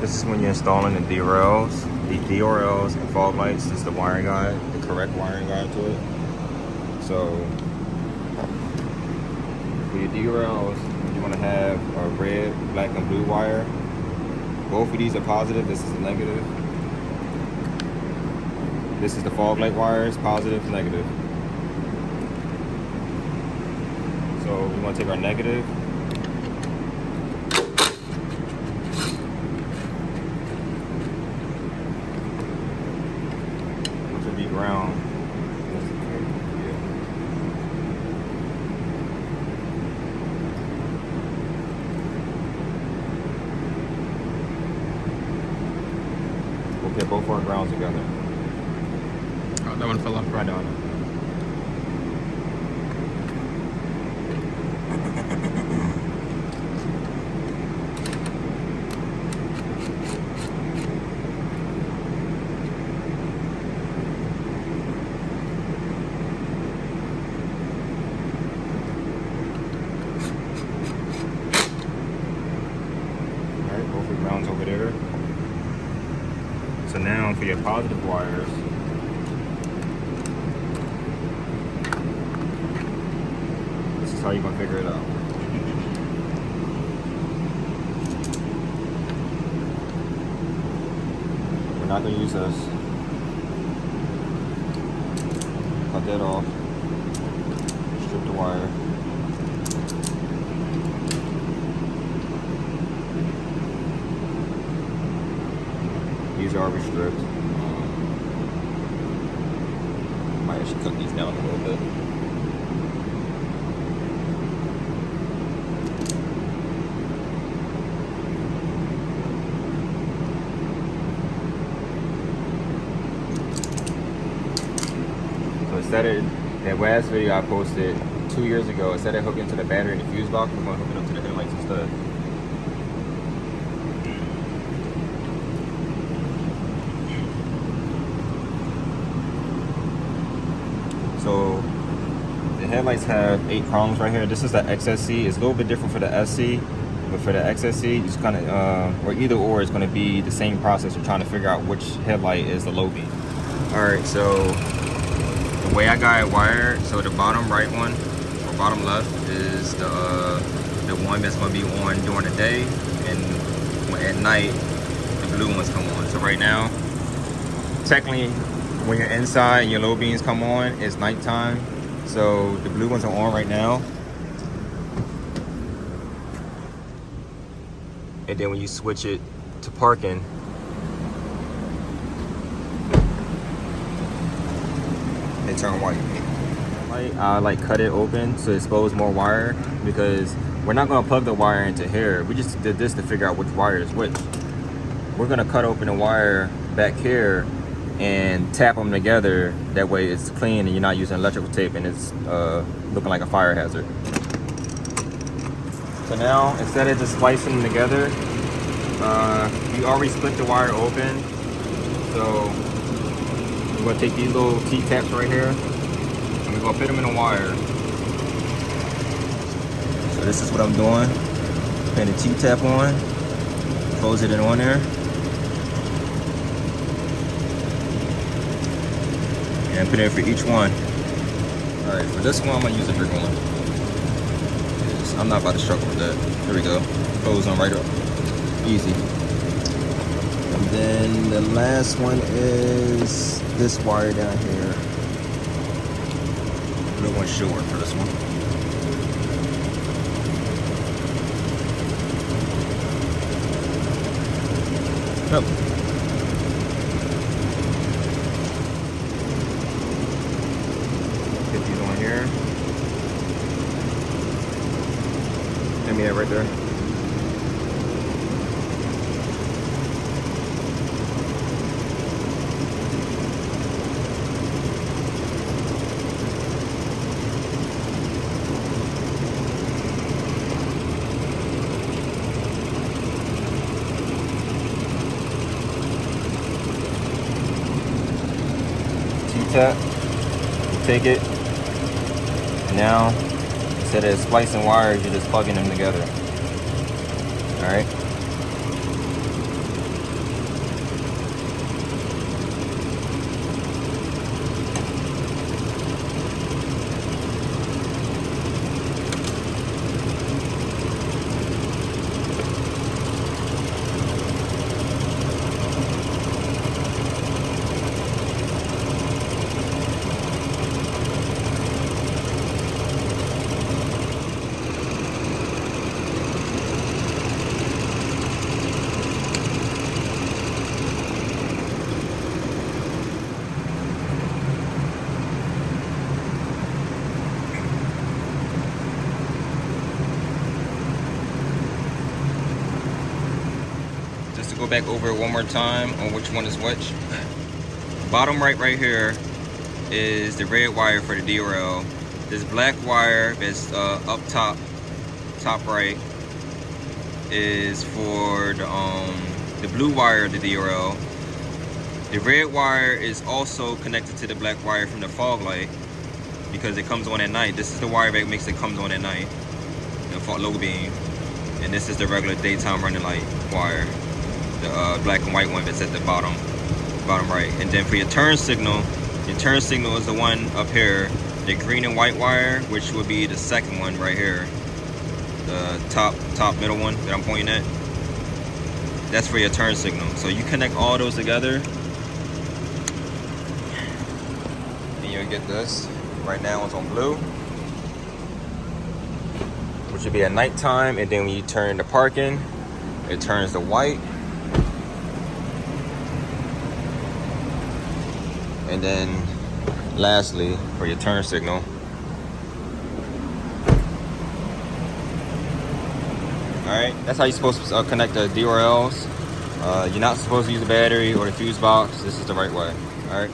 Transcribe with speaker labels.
Speaker 1: This is when you're installing the DRLs. The DRLs and fog lights. This is the wiring guide, the correct wiring guide to it. So for your DRLs, you want to have a red, black, and blue wire. Both of these are positive. This is a negative. This is the fog light wires, positive, negative. So we want to take our negative. Which would be ground. We'll get both our grounds together.
Speaker 2: Oh, that one fell off.
Speaker 1: Right on. Alright, both the grounds over there. So now for your positive wires, this is how you're gonna figure it out. We're not gonna use this. Cut that off. Strip the wire. These are already stripped. Might actually cut these down a little bit. So instead of that last video I posted 2 years ago, instead of hooking to the battery and the fuse box, we're going to hook it up to the headlights instead. So the headlights have 8 prongs right here. This is the XSE. It's a little bit different for the SC, but for the XSE, it's kind of, or either or, it's going to be the same process of trying to figure out which headlight is the low beam. All right, so the way I got it wired, so the bottom right one or bottom left is the one that's going to be on during the day, and at night the blue ones come on. So right now, technically, when you're inside and your low beams come on, it's nighttime. So the blue ones are on right now. And then when you switch it to parking, they turn white. I like cut it open to expose more wire, because we're not gonna plug the wire into here. We just did this to figure out which wire is which. We're gonna cut open the wire back here and tap them together. That way it's clean and you're not using electrical tape and it's looking like a fire hazard. So now, instead of just splicing them together, you already split the wire open. So we're gonna take these little T-taps right here and we're gonna fit them in a wire. So this is what I'm doing. Putting the T-tap on, close it in on there. And put it in for each one. All right, for this one, I'm gonna use a bigger one. Yes, I'm not about to struggle with that. Here we go. Close on right up. Easy. And then the last one is this wire down here. Blue one short for this one. Oh. Here. And yeah, right there. T-tap, take it. Now, instead of splicing wires, you're just plugging them together. All right. back over it one more time on which one is which. Bottom right here is the red wire for the DRL. This black wire that's up top right is for the blue wire of the DRL. The red wire is also connected to the black wire from the fog light because it comes on at night. This is the wire that makes it comes on at night, the low beam. And this is the regular daytime running light wire, the black and white one that's at the bottom right. And then for your turn signal is the one up here, the green and white wire, which would be the second one right here, the top middle one that I'm pointing at. That's for your turn signal. So you connect all those together, and you'll get this. Right now it's on blue, which would be at nighttime, and then when you turn to parking, it turns to white. And then lastly, for your turn signal, alright, that's how you're supposed to connect the DRLs. You're not supposed to use the battery or the fuse box. This is the right way. Alright.